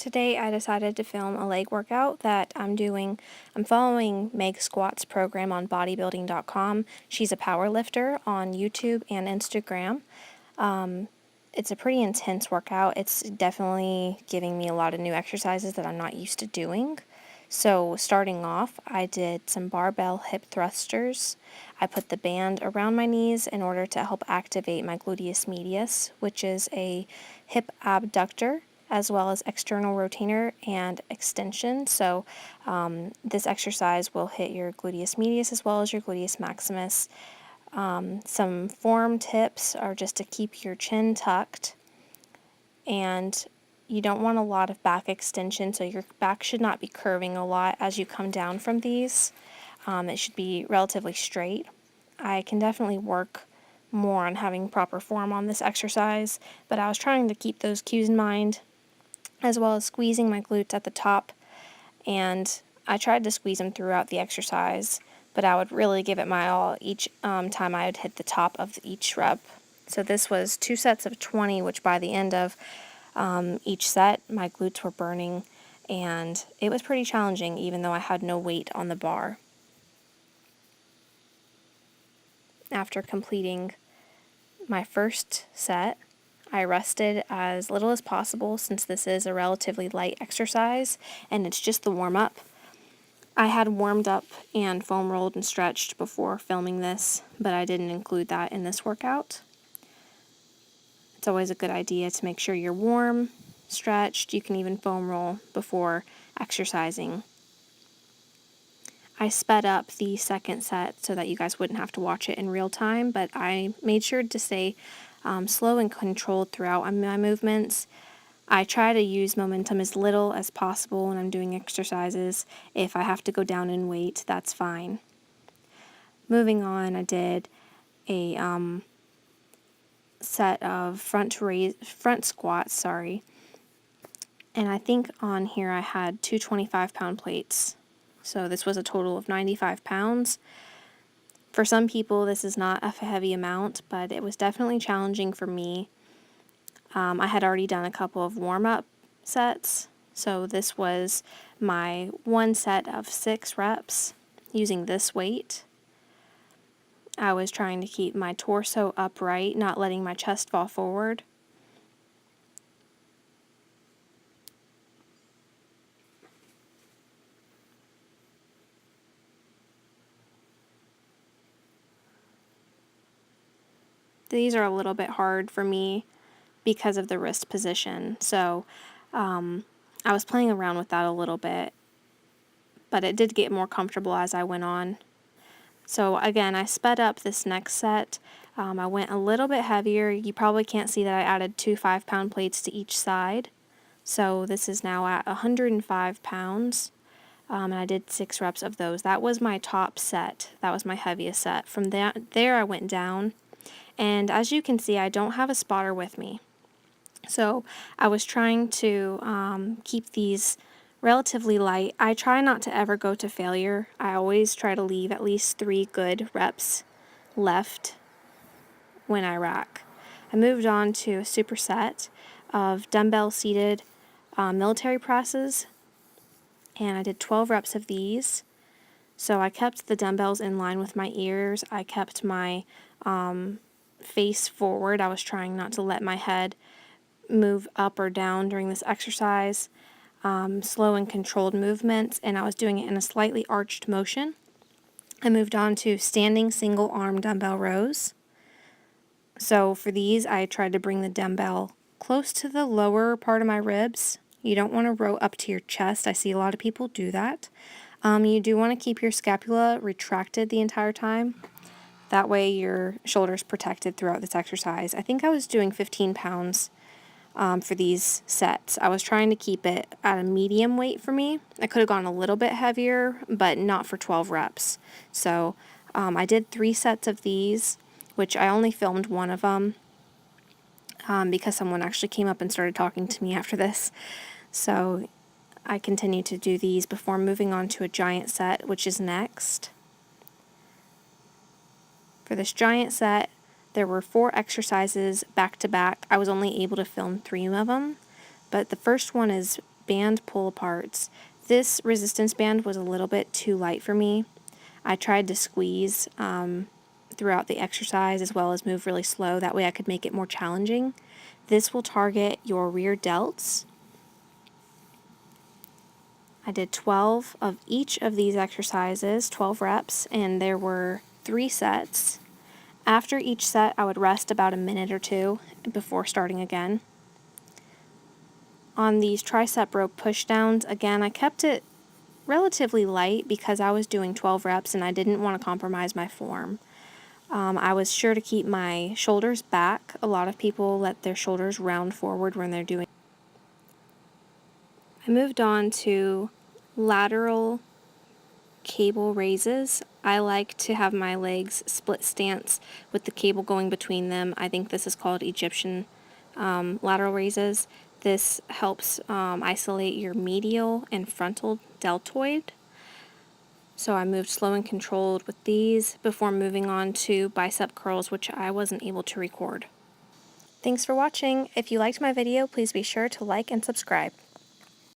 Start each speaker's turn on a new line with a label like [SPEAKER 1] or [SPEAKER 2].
[SPEAKER 1] Today I decided to film a leg workout that I'm doing. I'm following Meg Squat's program on bodybuilding.com. She's a power lifter on YouTube and Instagram. It's a pretty intense workout. It's definitely giving me a lot of new exercises that I'm not used to doing. So starting off, I did some barbell hip thrusters. I put the band around my knees in order to help activate my gluteus medius, which is a hip abductor, as well as external rotator and extension. So this exercise will hit your gluteus medius as well as your gluteus maximus. Some form tips are just to keep your chin tucked, and you don't want a lot of back extension, so your back should not be curving a lot as you come down from these. It should be relatively straight. I can definitely work more on having proper form on this exercise, but I was trying to keep those cues in mind, as well as squeezing my glutes at the top, and I tried to squeeze them throughout the exercise, but I would really give it my all each time I would hit the top of each rep. So this was 2 sets of 20, which by the end of each set, my glutes were burning, and it was pretty challenging even though I had no weight on the bar. After completing my first set, I rested as little as possible since this is a relatively light exercise and it's just the warm-up. I had warmed up and foam rolled and stretched before filming this, but I didn't include that in this workout. It's always a good idea to make sure you're warm, stretched. You can even foam roll before exercising. I sped up the second set so that you guys wouldn't have to watch it in real time, but I made sure to stay slow and controlled throughout my movements. I try to use momentum as little as possible when I'm doing exercises. If I have to go down in weight, that's fine. Moving on, I did a set of front squats, and I think on here I had two 25-pound plates. So this was a total of 95 pounds. For some people, this is not a heavy amount, but it was definitely challenging for me. I had already done a couple of warm-up sets, so this was my one set of 6 reps using this weight. I was trying to keep my torso upright, not letting my chest fall forward. These are a little bit hard for me because of the wrist position, so I was playing around with that a little bit, but it did get more comfortable as I went on. So again, I sped up this next set. I went a little bit heavier. You probably can't see that I added 2 5-pound plates to each side. So this is now at 105 pounds. And I did 6 reps of those. That was my top set. That was my heaviest set. From there I went down. And as you can see, I don't have a spotter with me. So I was trying to keep these relatively light. I try not to ever go to failure. I always try to leave at least 3 good reps left when I rack. I moved on to a superset of dumbbell seated military presses, and I did 12 reps of these. So I kept the dumbbells in line with my ears. I kept my face forward. I was trying not to let my head move up or down during this exercise. Slow and controlled movements, and I was doing it in a slightly arched motion. I moved on to standing single arm dumbbell rows. So for these, I tried to bring the dumbbell close to the lower part of my ribs. You don't want to row up to your chest. I see a lot of people do that. You do want to keep your scapula retracted the entire time. That way your shoulder's protected throughout this exercise. I think I was doing 15 pounds for these sets. I was trying to keep it at a medium weight for me. I could have gone a little bit heavier, but not for 12 reps. So I did 3 sets of these, which I only filmed one of them because someone actually came up and started talking to me after this. So I continued to do these before moving on to a giant set, which is next. For this giant set, there were 4 exercises back to back. I was only able to film 3 of them, but the first one is band pull-aparts. This resistance band was a little bit too light for me. I tried to squeeze throughout the exercise as well as move really slow. That way I could make it more challenging. This will target your rear delts. I did 12 of each of these exercises, 12 reps, and there were 3 sets. After each set, I would rest about a minute or two before starting again. On these tricep rope pushdowns, again, I kept it relatively light because I was doing 12 reps and I didn't want to compromise my form. I was sure to keep my shoulders back. A lot of people let their shoulders round forward when they're doing. I moved on to lateral cable raises. I like to have my legs split stance with the cable going between them. I think this is called Egyptian lateral raises. This helps isolate your medial and frontal deltoid. So I moved slow and controlled with these before moving on to bicep curls, which I wasn't able to record. Thanks for watching. If you liked my video, please be sure to like and subscribe.